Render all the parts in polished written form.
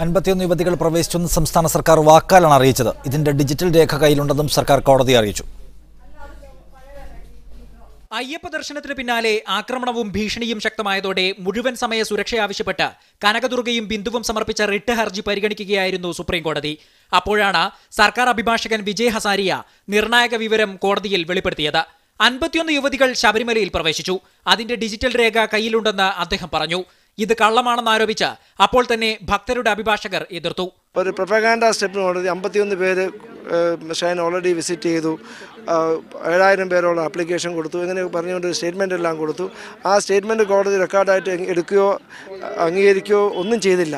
51 യുവതികൾ പ്രവേശിച്ചെന്ന് സംസ്ഥാന സർക്കാർ വാക്കാലാണ് അറിയിച്ചത്. ഇതിന്റെ ഡിജിറ്റൽ രേഖ കയ്യിലുണ്ടെന്നും സർക്കാർ കോടതിയെ അറിയിച്ചു. അയ്യപ്പ ദർശനത്തിന് പിന്നാലെ ആക്രമണവും ഭീഷണിയും ശക്തമായതോടെ മുഴുവൻ സമയ സുരക്ഷ ആവശ്യപ്പെട്ട് കനകദുർഗയും ബിന്ദുവും സമർപ്പിച്ച റിട്ട് ഹർജി പരിഗണിക്കുകയായിരുന്നു സുപ്രീം കോടതി. അപ്പോഴാണ് സർക്കാർ അഭിഭാഷകൻ വിജയ് ഹസാരിയ നിർണായക വിവരം കോടതിയിൽ വെളിപ്പെടുത്തിയത്. 51 യുവതികൾ ശബരിമലയിൽ പ്രവേശിച്ചു. അതിന്റെ ഡിജിറ്റൽ രേഖ കയ്യിലുണ്ടെന്ന് അദ്ദേഹം പറഞ്ഞു. ഇത് കള്ളമാണെന്ന് ആരോപിച്ച് അപ്പോൾ തന്നെ ഭക്തരുടെ അഭിഭാഷകർ എതിർത്തു. ഒരു പ്രൊപ്പഗാൻഡ സ്റ്റെപ്പിന് കോടതി 51 പേര് ഷൈൻ ഓൾറെഡി വിസിറ്റ് ചെയ്തു, 7000 പേരോളം ആപ്ലിക്കേഷൻ കൊടുത്തു, ഇങ്ങനെ പറഞ്ഞുകൊണ്ട് സ്റ്റേറ്റ്മെൻ്റ് എല്ലാം കൊടുത്തു. ആ സ്റ്റേറ്റ്മെൻറ്റ് കോടതി റെക്കോർഡായിട്ട് എടുക്കുകയോ അംഗീകരിക്കുകയോ ഒന്നും ചെയ്തില്ല.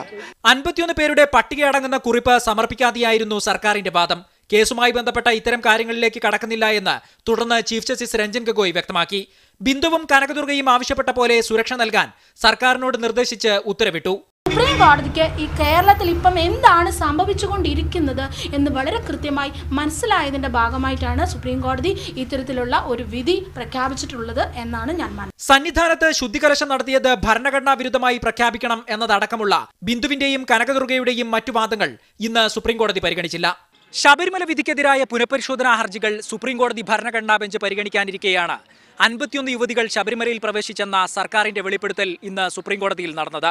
51 പേരുടെ പട്ടികയടങ്ങുന്ന കുറിപ്പ് സമർപ്പിക്കാതെയായിരുന്നു സർക്കാരിന്റെ വാദം. കേസുമായി ബന്ധപ്പെട്ട ഇത്തരം കാര്യങ്ങളിലേക്ക് കടക്കുന്നില്ല എന്ന് തുടർന്ന് ചീഫ് ജസ്റ്റിസ് രഞ്ജൻ ഗൊഗോയ് വ്യക്തമാക്കി. ബിന്ദുവും കനകദുർഗയും ആവശ്യപ്പെട്ട പോലെ സുരക്ഷ നൽകാൻ സർക്കാരിനോട് നിർദ്ദേശിച്ച് ഉത്തരവിട്ടു. സുപ്രീം കോടതിക്ക് ഈ കേരളത്തിൽ ഇപ്പം എന്താണ് സംഭവിച്ചുകൊണ്ടിരിക്കുന്നത് എന്ന് വളരെ കൃത്യമായി മനസ്സിലായതിന്റെ ഭാഗമായിട്ടാണ് സുപ്രീം കോടതി ഇത്തരത്തിലുള്ള ഒരു വിധി പ്രഖ്യാപിച്ചിട്ടുള്ളത് എന്നാണ് ഞാൻ മനസ്സിലാക്കുന്നത്. സന്നിധാനത്ത് ശുദ്ധികലശം നടത്തിയത് ഭരണഘടനാ വിരുദ്ധമായി പ്രഖ്യാപിക്കണം എന്നതടക്കമുള്ള ബിന്ദുവിന്റെയും കനകദുർഗയുടെയും മറ്റു വാദങ്ങൾ ഇന്ന് സുപ്രീം കോടതി പരിഗണിച്ചില്ല. ശബരിമല വിധിക്കെതിരായ പുനഃപരിശോധനാ ഹർജികൾ സുപ്രീം കോടതി ഭരണഘടനാ ബെഞ്ച് പരിഗണിക്കാനിരിക്കെയാണ് 51 യുവതികൾ ശബരിമലയിൽ പ്രവേശിച്ചെന്ന സർക്കാരിന്റെ വെളിപ്പെടുത്തൽ ഇന്ന് സുപ്രീം കോടതിയിൽ നടന്നത്.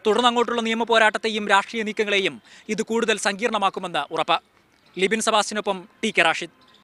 തുടർന്നങ്ങോട്ടുള്ള നിയമ പോരാട്ടത്തെയും രാഷ്ട്രീയ നീക്കങ്ങളെയും ഇത് കൂടുതൽ സങ്കീർണമാക്കുമെന്ന് ഉറപ്പ്. ലിബിൻ സെബാസ്റ്റ്യനൊപ്പം ടി കെ റാഷിദ്.